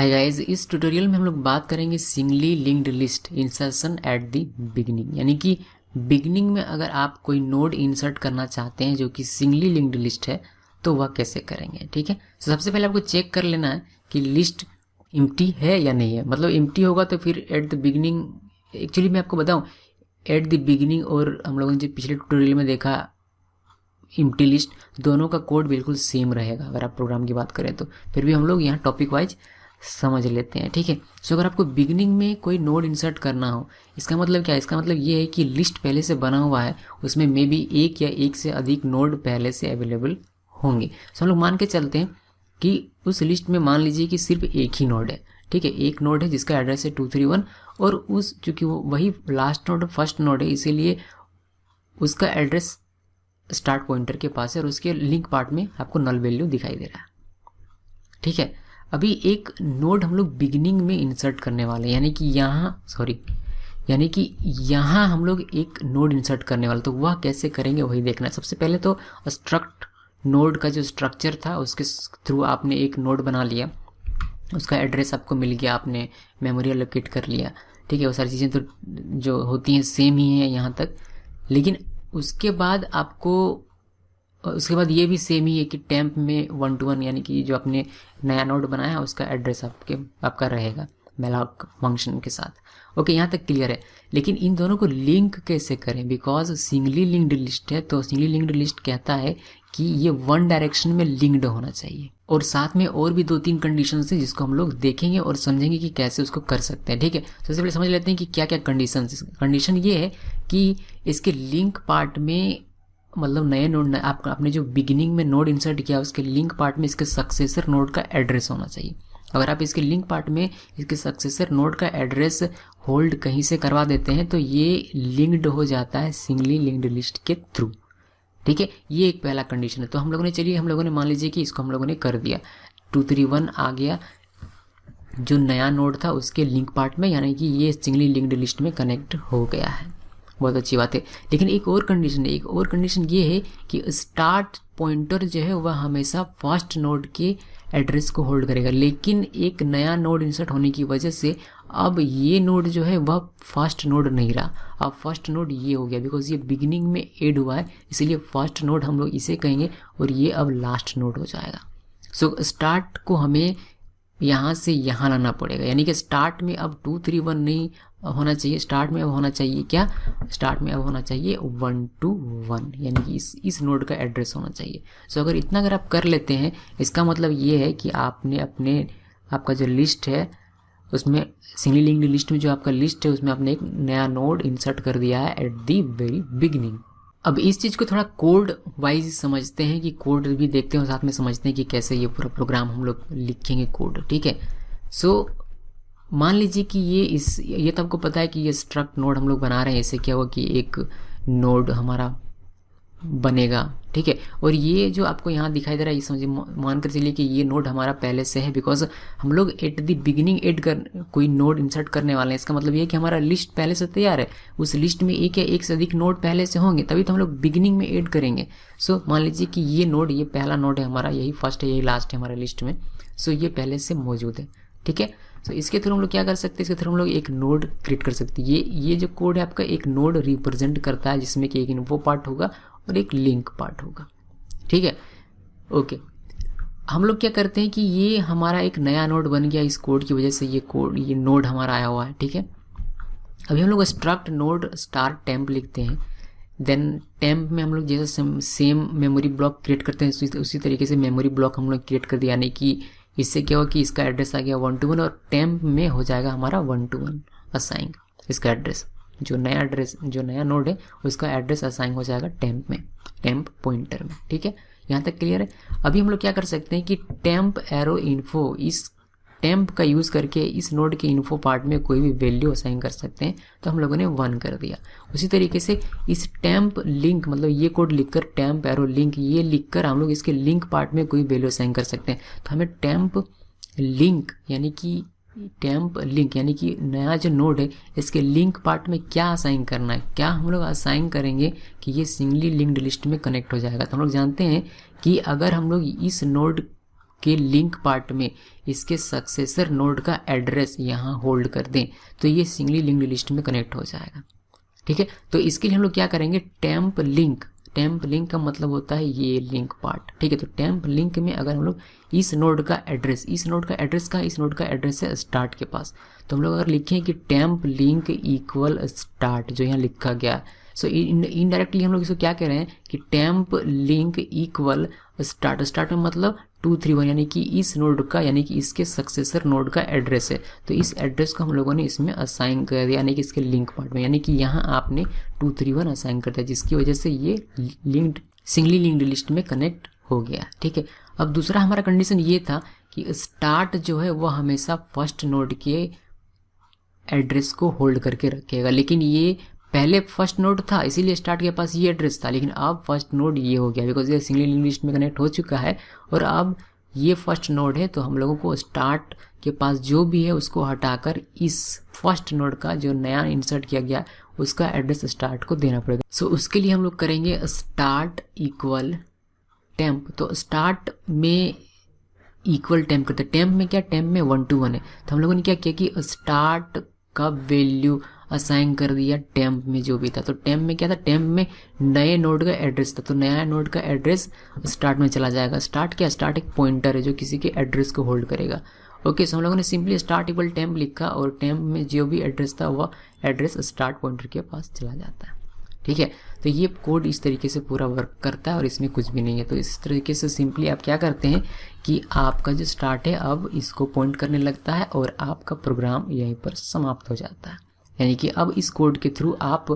Hi guys, इस tutorial में हम लोग बात करेंगे singly linked list insertion at the beginning. यानी कि बिगिनिंग में अगर आप कोई नोड इंसर्ट करना चाहते हैं जो कि सिंगली लिंक्ड लिस्ट है तो वह कैसे करेंगे। ठीक है, तो सबसे पहले आपको चेक कर लेना है कि लिस्ट एम्प्टी है या नहीं है। मतलब एम्प्टी होगा तो फिर एट द बिगिनिंग, एक्चुअली मैं आपको बताऊं, एट द बिगिनिंग और हम लोगों ने जो पिछले ट्यूटोरियल में देखा एम्प्टी लिस्ट, दोनों का कोड बिल्कुल सेम रहेगा अगर आप प्रोग्राम की बात करें तो। फिर भी हम लोग यहाँ टॉपिक वाइज समझ लेते हैं। ठीक है, सो अगर आपको बिगिनिंग में कोई नोड इंसर्ट करना हो, इसका मतलब क्या है? इसका मतलब ये है कि लिस्ट पहले से बना हुआ है, उसमें मे बी एक या एक से अधिक नोड पहले से अवेलेबल होंगे। सो हम लोग मान के चलते हैं कि उस लिस्ट में मान लीजिए कि सिर्फ एक ही नोड है। ठीक है, एक नोड है जिसका एड्रेस है 231 और उस चूँकि वो वही लास्ट नोड फर्स्ट नोड है, इसीलिए उसका एड्रेस स्टार्ट पॉइंटर के पास है और उसके लिंक पार्ट में आपको नल वैल्यू दिखाई दे रहा है। ठीक है, अभी एक नोड हम लोग बिगिनिंग में इंसर्ट करने वाले हैं, यानी कि यहाँ हम लोग एक नोड इंसर्ट करने वाले, तो वह कैसे करेंगे वही देखना है। सबसे पहले तो स्ट्रक्ट नोड का जो स्ट्रक्चर था उसके थ्रू आपने एक नोड बना लिया, उसका एड्रेस आपको मिल गया, आपने मेमोरी एलोकेट कर लिया। ठीक है, वो सारी चीज़ें तो जो होती हैं सेम ही हैं यहाँ तक, लेकिन उसके बाद ये भी सेम ही है कि टेम्प में 1 to 1 यानी कि जो आपने नया नोड बनाया उसका एड्रेस आपका रहेगा मेलॉक फंक्शन के साथ। ओके, यहाँ तक क्लियर है। लेकिन इन दोनों को लिंक कैसे करें? बिकॉज सिंगली लिंक्ड लिस्ट है, तो सिंगली लिंक्ड लिस्ट कहता है कि ये वन डायरेक्शन में लिंक्ड होना चाहिए। और साथ में और भी 2-3 कंडीशन है जिसको हम लोग देखेंगे और समझेंगे कि कैसे उसको कर सकते हैं। ठीक है, सबसे पहले समझ लेते हैं कि क्या क्या कंडीशन ये है कि इसके लिंक पार्ट में, मतलब नए नोड आपने जो बिगिनिंग में नोड इंसर्ट किया उसके लिंक पार्ट में इसके सक्सेसर नोड का एड्रेस होना चाहिए। अगर आप इसके लिंक पार्ट में इसके सक्सेसर नोड का एड्रेस होल्ड कहीं से करवा देते हैं तो ये लिंक्ड हो जाता है सिंगली लिंक्ड लिस्ट के थ्रू। ठीक है, ये एक पहला कंडीशन है। तो हम लोगों ने मान लीजिए कि इसको हम लोगों ने कर दिया, 231 आ गया जो नया नोड था उसके लिंक पार्ट में, यानी कि ये सिंगली लिंक्ड लिस्ट में कनेक्ट हो गया है। बहुत अच्छी बात है। लेकिन एक और कंडीशन ये है कि स्टार्ट पॉइंटर जो है वह हमेशा फर्स्ट नोड के एड्रेस को होल्ड करेगा। लेकिन एक नया नोड इंसर्ट होने की वजह से अब ये नोड जो है वह फर्स्ट नोड नहीं रहा, अब फर्स्ट नोड ये हो गया, बिकॉज ये बिगिनिंग में ऐड हुआ है, इसलिए फर्स्ट नोड हम लोग इसे कहेंगे और ये अब लास्ट नोड हो जाएगा। सो स्टार्ट को हमें यहाँ से यहाँ लाना पड़ेगा, यानी कि स्टार्ट में अब 231 नहीं होना चाहिए, स्टार्ट में अब होना चाहिए क्या? स्टार्ट में अब होना चाहिए 121, यानी कि इस नोड का एड्रेस होना चाहिए। सो अगर आप कर लेते हैं, इसका मतलब ये है कि आपने आपका जो लिस्ट है उसमें सिंगली लिंक्ड लिस्ट में जो आपका लिस्ट है उसमें आपने एक नया नोड इंसर्ट कर दिया है एट दी वेरी बिगिनिंग। अब इस चीज़ को थोड़ा कोड वाइज समझते हैं, कि कोड भी देखते हैं और साथ में समझते हैं कि कैसे ये पूरा प्रोग्राम हम लोग लिखेंगे कोड। ठीक है, सो मान लीजिए कि ये तो आपको पता है कि ये स्ट्रक्ट नोड हम लोग बना रहे हैं। इससे क्या हुआ कि एक नोड हमारा बनेगा। ठीक है, और ये जो आपको यहाँ दिखाई दे रहा है ये समझिए, मान कर चलिए कि ये नोड हमारा पहले से है, बिकॉज हम लोग एट द बिगिनिंग कोई नोड इंसर्ट करने वाले हैं। इसका मतलब ये है कि हमारा लिस्ट पहले से तैयार है, उस लिस्ट में एक या एक से अधिक नोड पहले से होंगे, तभी तो हम लोग बिगिनिंग में ऐड करेंगे। सो मान लीजिए कि ये पहला नोड है हमारा, यही फर्स्ट है, यही लास्ट है हमारे लिस्ट में। सो ये पहले से मौजूद है। ठीक है, सो इसके थ्रू हम लोग क्या कर सकते हैं? इसके थ्रू हम लोग एक नोड क्रिएट कर सकते हैं। ये जो कोड है आपका एक नोड रिप्रेजेंट करता है, जिसमें कि एक इन्फो पार्ट होगा और एक लिंक पार्ट होगा। ठीक है, ओके, हम लोग क्या करते हैं कि ये हमारा एक नया नोड बन गया इस कोड की वजह से, ये नोड हमारा आया हुआ है। ठीक है, अभी हम लोग स्ट्रक्ट नोड स्टार टेम्प लिखते हैं, देन टेम्प में हम लोग जैसे सेम मेमोरी ब्लॉक क्रिएट करते हैं उसी तरीके से मेमोरी ब्लॉक हम लोग क्रिएट कर दिया, यानी कि इससे क्या हुआ कि इसका एड्रेस आ गया 121 और टेम्प में हो जाएगा हमारा 121 असाइन इसका एड्रेस, जो नया नोड है उसका एड्रेस असाइन हो जाएगा टेम्प में, टेम्प पॉइंटर में। ठीक है, यहाँ तक क्लियर है। अभी हम लोग क्या कर सकते हैं कि टेम्प एरो इन्फो, इस टेम्प का यूज़ करके इस नोड के इन्फो पार्ट में कोई भी वैल्यू असाइन कर सकते हैं, तो हम लोगों ने 1 कर दिया। उसी तरीके से इस टेम्प लिंक, मतलब ये कोड लिखकर टेम्प एरो लिंक ये लिखकर हम लोग इसके लिंक पार्ट में कोई वैल्यू असाइन कर सकते हैं। तो हमें टेम्प लिंक यानी कि नया जो नोड है इसके लिंक पार्ट में क्या असाइन करना है, क्या हम लोग असाइन करेंगे कि ये सिंगली लिंक्ड लिस्ट में कनेक्ट हो जाएगा। तो हम लोग जानते हैं कि अगर हम लोग इस नोड के लिंक पार्ट में इसके सक्सेसर नोड का एड्रेस यहाँ होल्ड कर दें तो ये सिंगली लिंक्ड लिस्ट में कनेक्ट हो जाएगा। ठीक है, तो इसके लिए हम लोग क्या करेंगे, टेम्प लिंक का मतलब होता है ये लिंक पार्ट। ठीक है, तो टेम्प लिंक में अगर हम लोग इस नोड का एड्रेस का एड्रेस है स्टार्ट के पास, तो हम लोग अगर लिखें कि टेम्प लिंक इक्वल स्टार्ट, जो यहाँ लिखा गया, सो इनडायरेक्टली हम लोग इसको क्या कह रहे हैं कि टेम्प लिंक इक्वल स्टार्ट में मतलब 231, यानी कि इस नोड का, यानी कि इसके सक्सेसर नोड का एड्रेस है। तो इस एड्रेस को हम लोगों ने इसमें असाइन कर दिया, यानी कि इसके लिंक पार्ट में, यानी कि यहाँ आपने 231 असाइन कर दिया, जिसकी वजह से ये सिंगली लिंक्ड लिस्ट में कनेक्ट हो गया। ठीक है, अब दूसरा हमारा कंडीशन ये था कि स्टार्ट जो है वो हमेशा फर्स्ट नोड के एड्रेस को होल्ड करके रखेगा, लेकिन ये पहले फर्स्ट नोड था इसीलिए स्टार्ट के पास ये एड्रेस था, लेकिन अब फर्स्ट नोड ये हो गया बिकॉज ये सिंगली लिंक्ड लिस्ट में कनेक्ट हो चुका है और अब ये फर्स्ट नोड है। तो हम लोगों को स्टार्ट के पास जो भी है उसको हटाकर इस फर्स्ट नोड का जो नया इंसर्ट किया गया उसका एड्रेस स्टार्ट को देना पड़ेगा। सो उसके लिए हम लोग करेंगे स्टार्ट इक्वल टेम्प। तो स्टार्ट में इक्वल टेम्प करते हैं, टेम्प में क्या, टेम्प में 1 to 1 है, तो हम लोगों ने क्या किया कि स्टार्ट का वैल्यू असाइन कर दिया टेम्प में जो भी था। तो टेम्प में क्या था, टेम्प में नए नोड का एड्रेस था, तो नया नोड का एड्रेस स्टार्ट में चला जाएगा। स्टार्ट क्या, स्टार्ट एक पॉइंटर है जो किसी के एड्रेस को होल्ड करेगा। ओके, सो हम लोगों ने सिंपली स्टार्ट इक्वल टेम्प लिखा और टेम्प में जो भी एड्रेस था वह एड्रेस स्टार्ट पॉइंटर के पास चला जाता है। ठीक है, तो ये कोड इस तरीके से पूरा वर्क करता है और इसमें कुछ भी नहीं है। तो इस तरीके से सिंपली आप क्या करते हैं कि आपका जो स्टार्ट है अब इसको पॉइंट करने लगता है और आपका प्रोग्राम यहीं पर समाप्त हो जाता है। यानी कि अब इस कोड के थ्रू आप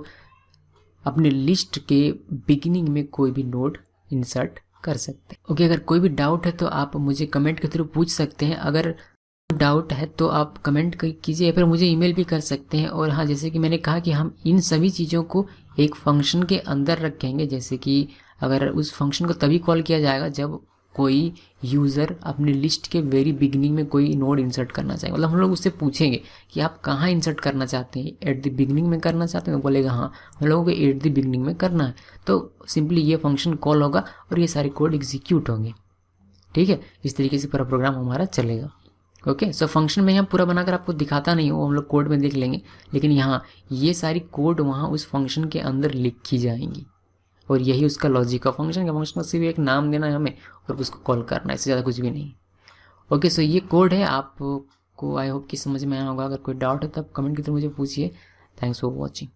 अपने लिस्ट के बिगिनिंग में कोई भी नोड इंसर्ट कर सकते हैं। ओके, अगर कोई भी डाउट है तो आप मुझे कमेंट के थ्रू पूछ सकते हैं। अगर डाउट है तो आप कमेंट कीजिए या फिर मुझे ईमेल भी कर सकते हैं। और हाँ, जैसे कि मैंने कहा कि हम इन सभी चीज़ों को एक फंक्शन के अंदर रखेंगे, जैसे कि अगर उस फंक्शन को तभी कॉल किया जाएगा जब कोई यूज़र अपने लिस्ट के वेरी बिगिनिंग में कोई नोड इंसर्ट करना चाहे। मतलब हम लोग उससे पूछेंगे कि आप कहाँ इंसर्ट करना चाहते हैं, एट द बिगिनिंग में करना चाहते हैं, तो बोलेगा हाँ हम लोगों को एट द बिगिनिंग में करना है। तो सिंपली ये फंक्शन कॉल होगा और ये सारे कोड एग्जीक्यूट होंगे। ठीक है, इस तरीके से पूरा प्रोग्राम हमारा चलेगा। ओके, सो फंक्शन में यहाँ पूरा बनाकर आपको दिखाता नहीं हो, हम लोग कोड में देख लेंगे, लेकिन यहाँ ये सारी कोड वहाँ उस फंक्शन के अंदर लिखी जाएंगी और यही उसका लॉजिक है। फंक्शन का सिर्फ एक नाम देना है हमें और उसको कॉल करना है, इससे ज़्यादा कुछ भी नहीं। ओके, सो ये कोड है, आपको आई होप कि समझ में आया होगा। अगर कोई डाउट है तो आप कमेंट के थ्रू मुझे पूछिए। Thanks for watching.